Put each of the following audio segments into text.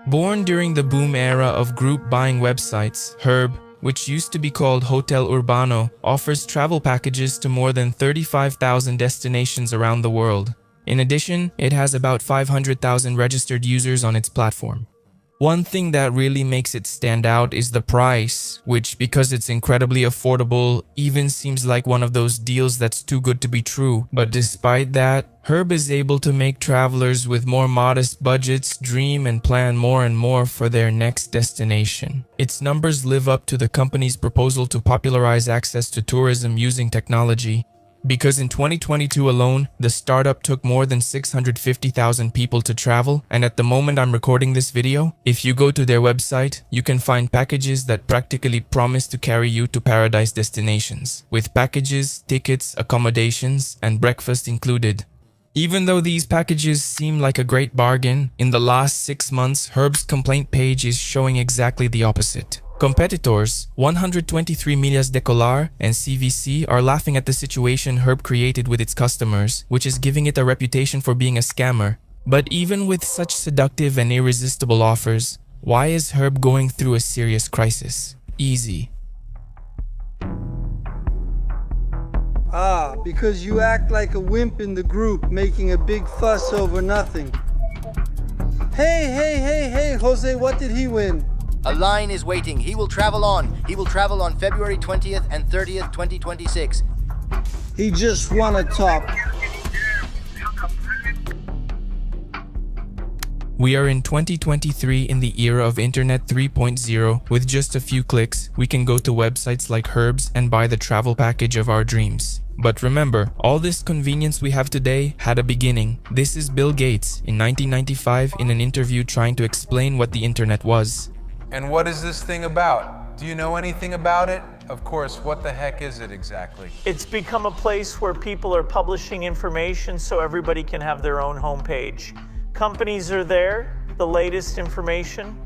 Born during the boom era of group buying websites, Hurb, which used to be called Hotel Urbano, offers travel packages to more than 35,000 destinations around the world. In addition, it has about 500,000 registered users on its platform. One thing that really makes it stand out is the price, which, because it's incredibly affordable, even seems like one of those deals that's too good to be true. But despite that, Hurb is able to make travelers with more modest budgets dream and plan more and more for their next destination. Its numbers live up to the company's proposal to popularize access to tourism using technology. Because in 2022 alone, the startup took more than 650,000 people to travel, and at the moment I'm recording this video, if you go to their website, you can find packages that practically promise to carry you to paradise destinations, with packages, tickets, accommodations, and breakfast included. Even though these packages seem like a great bargain, in the last 6 months, Hurb's complaint page is showing exactly the opposite. Competitors, 123 Millas de Colar and CVC, are laughing at the situation Hurb created with its customers, which is giving it a reputation for being a scammer. But even with such seductive and irresistible offers, why is Hurb going through a serious crisis? Easy. Because you act like a wimp in the group, making a big fuss over nothing. Hey, Jose, what did he win? A line is waiting. He will travel on. He will travel on February 20th and 30th, 2026. He just won a top. We are in 2023 in the era of Internet 3.0. With just a few clicks, we can go to websites like Hurb's and buy the travel package of our dreams. But remember, all this convenience we have today had a beginning. This is Bill Gates in 1995 in an interview trying to explain what the internet was. And what is this thing about? Do you know anything about it? Of course, what the heck is it exactly? It's become a place where people are publishing information so everybody can have their own homepage. Companies are there, the latest information.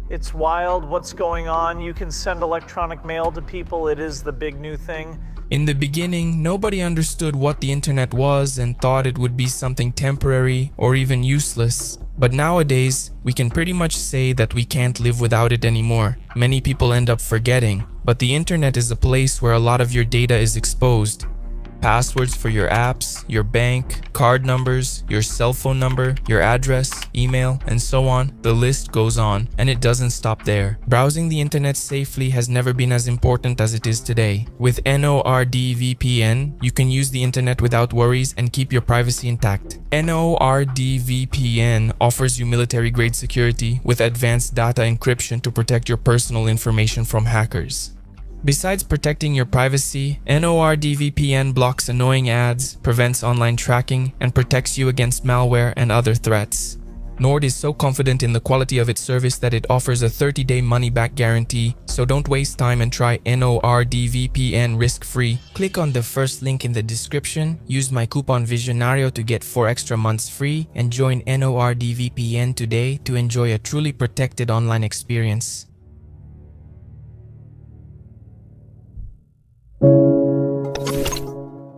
It's wild what's going on. You can send electronic mail to people. It is the big new thing. In the beginning, nobody understood what the internet was and thought it would be something temporary or even useless. But nowadays, we can pretty much say that we can't live without it anymore. Many people end up forgetting, but the internet is a place where a lot of your data is exposed. Passwords for your apps, your bank, card numbers, your cell phone number, your address, email, and so on. The list goes on, and it doesn't stop there. Browsing the internet safely has never been as important as it is today. With NORD-VPN, you can use the internet without worries and keep your privacy intact. NORD-VPN offers you military-grade security with advanced data encryption to protect your personal information from hackers. Besides protecting your privacy, NORD-VPN blocks annoying ads, prevents online tracking, and protects you against malware and other threats. Nord is so confident in the quality of its service that it offers a 30-day money-back guarantee, so don't waste time and try NORD-VPN risk-free. Click on the first link in the description, use my coupon Visionario to get 4 extra months free, and join NORD-VPN today to enjoy a truly protected online experience.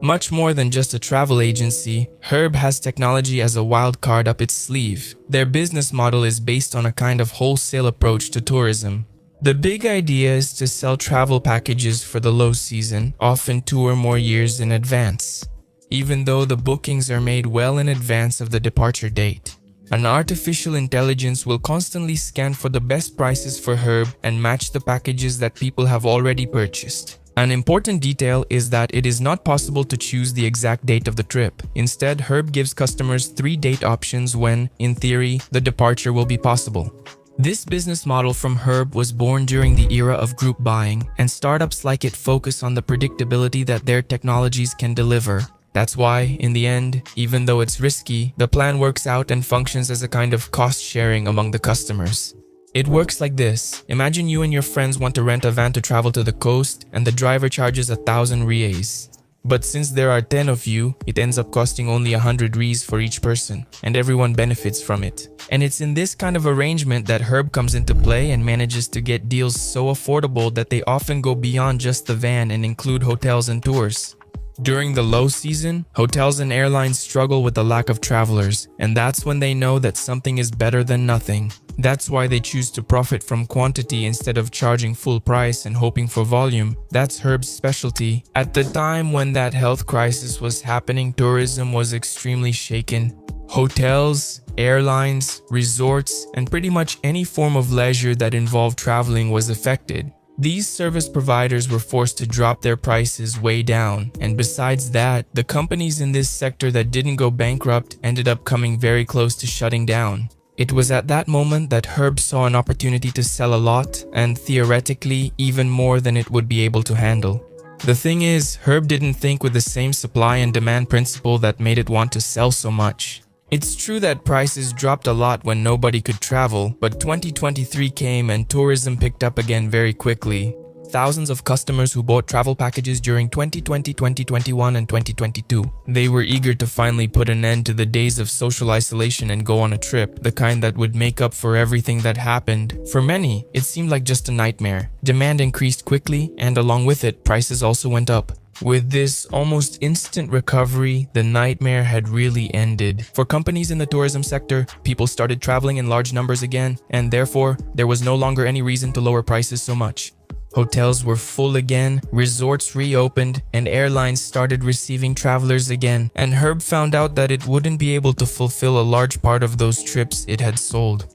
Much more than just a travel agency, Hurb has technology as a wild card up its sleeve. Their business model is based on a kind of wholesale approach to tourism. The big idea is to sell travel packages for the low season, often 2 or more years in advance, even though the bookings are made well in advance of the departure date. An artificial intelligence will constantly scan for the best prices for Hurb and match the packages that people have already purchased. An important detail is that it is not possible to choose the exact date of the trip. Instead, Hurb gives customers 3 date options when, in theory, the departure will be possible. This business model from Hurb was born during the era of group buying, and startups like it focus on the predictability that their technologies can deliver. That's why, in the end, even though it's risky, the plan works out and functions as a kind of cost sharing among the customers. It works like this. Imagine you and your friends want to rent a van to travel to the coast and the driver charges 1,000 reais. But since there are 10 of you, it ends up costing only 100 reais for each person, and everyone benefits from it. And it's in this kind of arrangement that Hurb comes into play and manages to get deals so affordable that they often go beyond just the van and include hotels and tours. During the low season, hotels and airlines struggle with the lack of travelers, and that's when they know that something is better than nothing. That's why they choose to profit from quantity instead of charging full price and hoping for volume. That's Hurb's specialty. At the time when that health crisis was happening, tourism was extremely shaken. Hotels, airlines, resorts, and pretty much any form of leisure that involved traveling was affected. These service providers were forced to drop their prices way down, and besides that, the companies in this sector that didn't go bankrupt ended up coming very close to shutting down. It was at that moment that Hurb saw an opportunity to sell a lot, and theoretically, even more than it would be able to handle. The thing is, Hurb didn't think with the same supply and demand principle that made it want to sell so much. It's true that prices dropped a lot when nobody could travel, but 2023 came and tourism picked up again very quickly. Thousands of customers who bought travel packages during 2020, 2021, and 2022. They were eager to finally put an end to the days of social isolation and go on a trip, the kind that would make up for everything that happened. For many, it seemed like just a nightmare. Demand increased quickly, and along with it, prices also went up. With this almost instant recovery, the nightmare had really ended. For companies in the tourism sector, people started traveling in large numbers again, and therefore, there was no longer any reason to lower prices so much. Hotels were full again, resorts reopened, and airlines started receiving travelers again, and Hurb found out that it wouldn't be able to fulfill a large part of those trips it had sold.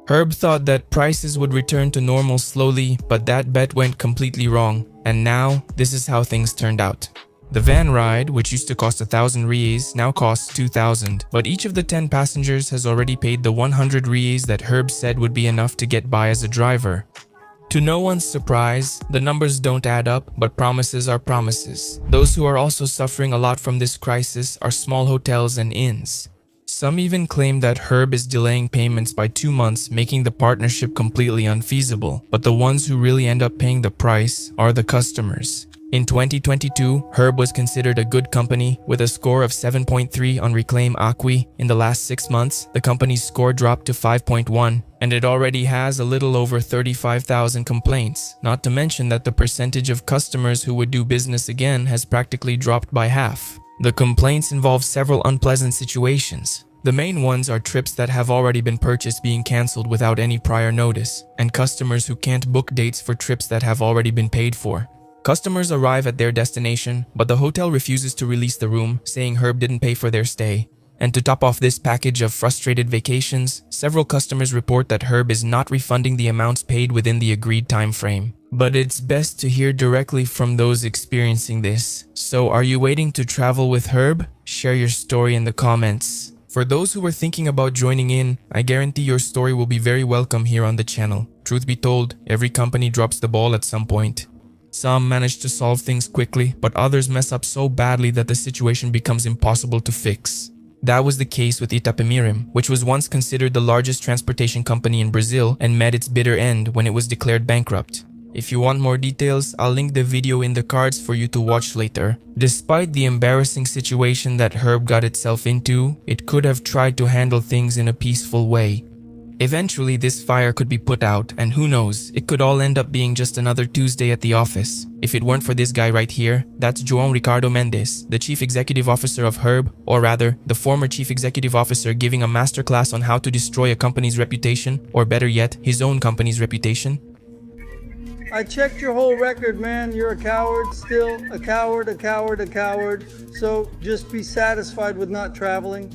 Hurb thought that prices would return to normal slowly, but that bet went completely wrong. And now, this is how things turned out. The van ride, which used to cost 1,000 reais, now costs 2,000, but each of the 10 passengers has already paid the 100 reais that Hurb said would be enough to get by as a driver. To no one's surprise, the numbers don't add up, but promises are promises. Those who are also suffering a lot from this crisis are small hotels and inns. Some even claim that Hurb is delaying payments by 2 months, making the partnership completely unfeasible. But the ones who really end up paying the price are the customers. In 2022, Hurb was considered a good company with a score of 7.3 on Reclaim Acqui. In the last 6 months, the company's score dropped to 5.1, and it already has a little over 35,000 complaints. Not to mention that the percentage of customers who would do business again has practically dropped by half. The complaints involve several unpleasant situations. The main ones are trips that have already been purchased being cancelled without any prior notice, and customers who can't book dates for trips that have already been paid for. Customers arrive at their destination, but the hotel refuses to release the room, saying Hurb didn't pay for their stay. And to top off this package of frustrated vacations, several customers report that Hurb is not refunding the amounts paid within the agreed time frame. But it's best to hear directly from those experiencing this. So are you waiting to travel with Hurb? Share your story in the comments. For those who are thinking about joining in, I guarantee your story will be very welcome here on the channel. Truth be told, every company drops the ball at some point. Some manage to solve things quickly, but others mess up so badly that the situation becomes impossible to fix. That was the case with Itapemirim, which was once considered the largest transportation company in Brazil and met its bitter end when it was declared bankrupt. If you want more details, I'll link the video in the cards for you to watch later. Despite the embarrassing situation that Hurb got itself into, it could have tried to handle things in a peaceful way. Eventually, this fire could be put out, and who knows, it could all end up being just another Tuesday at the office. If it weren't for this guy right here, that's João Ricardo Mendes, the Chief Executive Officer of Hurb, or rather, the former Chief Executive Officer giving a masterclass on how to destroy a company's reputation, or better yet, his own company's reputation. I checked your whole record, man. You're a coward still. A coward, a coward, a coward. So just be satisfied with not traveling.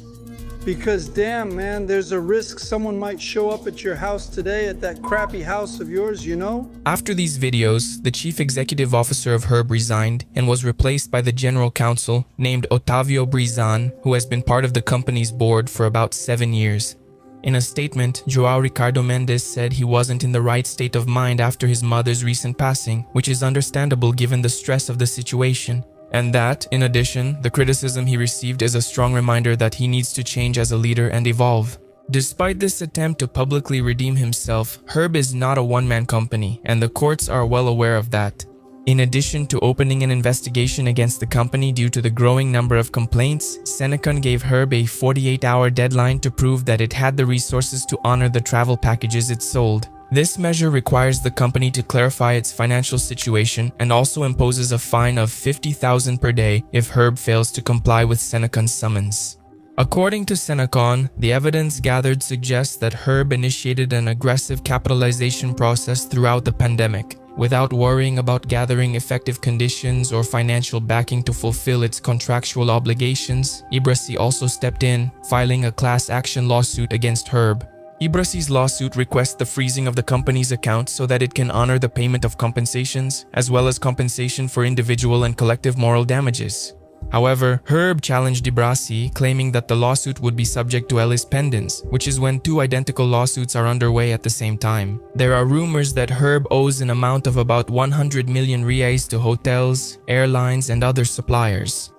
Because damn, man, there's a risk someone might show up at your house today at that crappy house of yours, you know? After these videos, the Chief Executive Officer of Hurb resigned and was replaced by the General Counsel named Otávio Brizan, who has been part of the company's board for about 7 years. In a statement, João Ricardo Mendes said he wasn't in the right state of mind after his mother's recent passing, which is understandable given the stress of the situation. And that, in addition, the criticism he received is a strong reminder that he needs to change as a leader and evolve. Despite this attempt to publicly redeem himself, Hurb is not a one-man company, and the courts are well aware of that. In addition to opening an investigation against the company due to the growing number of complaints, Senecon gave Hurb a 48-hour deadline to prove that it had the resources to honor the travel packages it sold. This measure requires the company to clarify its financial situation and also imposes a fine of $50,000 per day if Hurb fails to comply with Senecon's summons. According to Senecon, the evidence gathered suggests that Hurb initiated an aggressive capitalization process throughout the pandemic, without worrying about gathering effective conditions or financial backing to fulfill its contractual obligations. Ibrasi also stepped in, filing a class action lawsuit against Hurb. Ibrasi's lawsuit requests the freezing of the company's account so that it can honor the payment of compensations, as well as compensation for individual and collective moral damages. However, Hurb challenged Ibrasi, claiming that the lawsuit would be subject to elis pendens, which is when two identical lawsuits are underway at the same time. There are rumors that Hurb owes an amount of about 100 million reais to hotels, airlines, and other suppliers.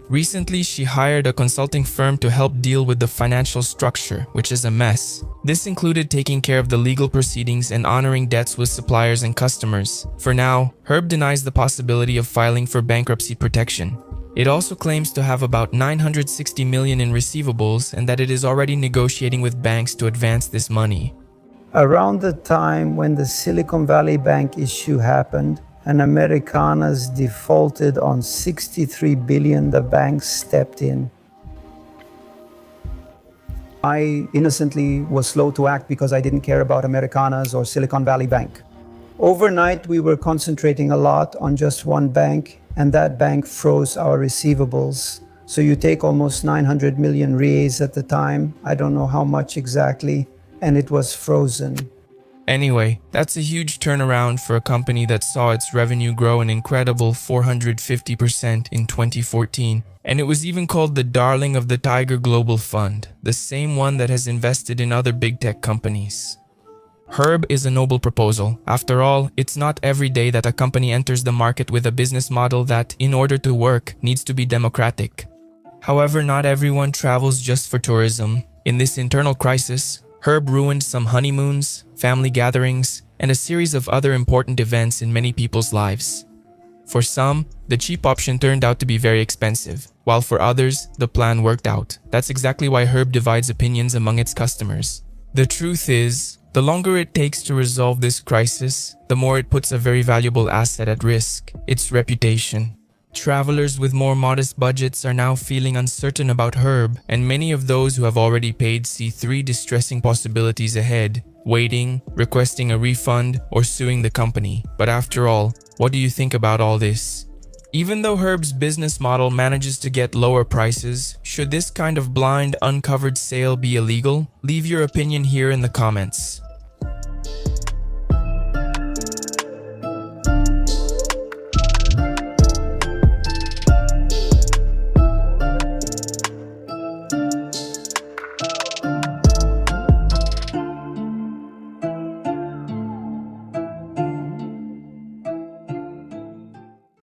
Recently, she hired a consulting firm to help deal with the financial structure, which is a mess. This included taking care of the legal proceedings and honoring debts with suppliers and customers. For now, Hurb denies the possibility of filing for bankruptcy protection. It also claims to have about 960 million in receivables and that it is already negotiating with banks to advance this money. Around the time when the Silicon Valley Bank issue happened and Americanas defaulted on 63 billion, the banks stepped in. I innocently was slow to act because I didn't care about Americanas or Silicon Valley Bank. Overnight, we were concentrating a lot on just one bank, and that bank froze our receivables. So you take almost 900 million reais at the time, I don't know how much exactly, and it was frozen. Anyway, that's a huge turnaround for a company that saw its revenue grow an incredible 450% in 2014. And it was even called the darling of the Tiger Global Fund, the same one that has invested in other big tech companies. Hurb is a noble proposal. After all, it's not every day that a company enters the market with a business model that, in order to work, needs to be democratic. However, not everyone travels just for tourism. In this internal crisis, Hurb ruined some honeymoons, family gatherings, and a series of other important events in many people's lives. For some, the cheap option turned out to be very expensive, while for others, the plan worked out. That's exactly why Hurb divides opinions among its customers. The truth is, the longer it takes to resolve this crisis, the more it puts a very valuable asset at risk: its reputation. Travelers with more modest budgets are now feeling uncertain about Hurb, and many of those who have already paid see three distressing possibilities ahead: waiting, requesting a refund, or suing the company. But after all, what do you think about all this? Even though Hurb's business model manages to get lower prices, should this kind of blind, uncovered sale be illegal? Leave your opinion here in the comments.